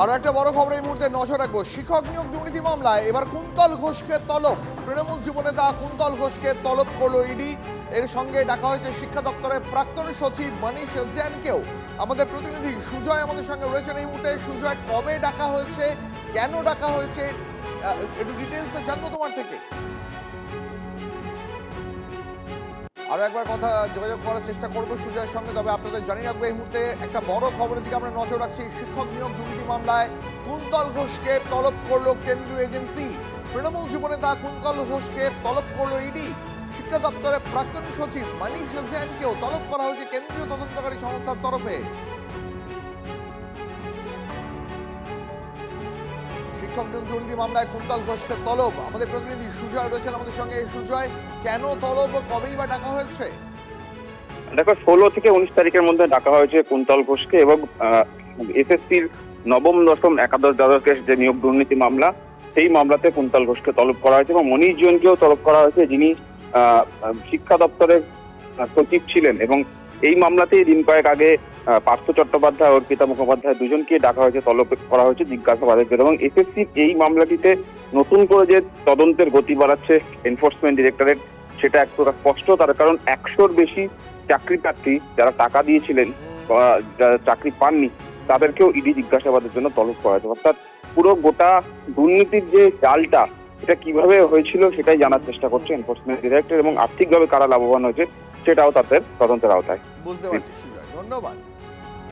আর একটা বড় খবর এই মুহূর্তে নজর রাখবো। শিক্ষক নিয়োগ দুর্নীতি মামলায় এবার কুন্তল ঘোষকে তলব। তৃণমূল যুবনেতা কুন্তল ঘোষকে তলব করলো ইডি। এর সঙ্গে ডাকা হয়েছে শিক্ষা দপ্তরের প্রাক্তন সচিব মনীষ জৈনকেও। আমাদের প্রতিনিধি সুজয় আমাদের সঙ্গে রয়েছেন এই মুহূর্তে। সুজয়, কবে ডাকা হয়েছে, কেন ডাকা হয়েছে, একটু ডিটেলসে জানবো তোমার থেকে। আরো একবার কথা যোগাযোগ করার চেষ্টা করবো সুজয়ের সঙ্গে। তবে আপনাদের জানিয়ে রাখবো এই মুহূর্তে একটা বড় খবরের দিকে আমরা নজর রাখছি। শিক্ষক নিয়োগ দুর্নীতি মামলায় কুন্তল ঘোষকে তলব করলো কেন্দ্রীয় এজেন্সি। তৃণমূল যুবনেতা কুন্তল ঘোষকে তলব করলো ইডি। শিক্ষা দপ্তরের প্রাক্তন সচিব মনীষ জৈনকেও তলব করা হয়েছে কেন্দ্রীয় তদন্তকারী সংস্থার তরফে। শিক্ষক নিয়োগ দুর্নীতি মামলায় কুন্তল ঘোষকে তলব। আমাদের প্রতিনিধি সুজয় রয়েছেন আমাদের সঙ্গে। সুজয়, কেন তলব, কবেই বা ডাকা হয়েছে? দেখো, 16 থেকে 19 তারিখের মধ্যে ডাকা হয়েছে কুন্তল ঘোষকে এবং এসএসসির নবম, দশম, একাদশ, দ্বাদশের যে নিয়োগ দুর্নীতি মামলা, সেই মামলাতে কুন্তল ঘোষকে তলব করা হয়েছে এবং মনীষ জৈনকেও তলব করা হয়েছে, যিনি শিক্ষা দপ্তরের সচিব ছিলেন। এবং এই মামলাতেই দিন কয়েক আগে পার্থ চট্টোপাধ্যায়, অর্পিতা মুখোপাধ্যায় দুজনকে ডাকা হয়েছে, তলব করা হয়েছে জিজ্ঞাসাবাদের জন্য। এবং এসএসসি এই মামলাটিতে নতুন করে যে তদন্তের গতি বাড়াচ্ছে এনফোর্সমেন্ট ডিরেক্টরেট, সেটা এক প্রকার স্পষ্ট। তার কারণ 100-র বেশি চাকরি প্রার্থী যারা টাকা দিয়েছিলেন, যারা চাকরি পাননি, তাদেরকেও ইডি জিজ্ঞাসাবাদের জন্য তলব করা হয়েছে। অর্থাৎ পুরো গোটা দুর্নীতির যে জালটা, এটা কিভাবে হয়েছিল সেটাই জানার চেষ্টা করছে এনফোর্সমেন্ট ডিরেক্টর, এবং আর্থিকভাবে কারা লাভবান হয়েছে সেটাও তাদের তদন্তের আওতায়। বুঝতে পারছি সুজয়, ধন্যবাদ।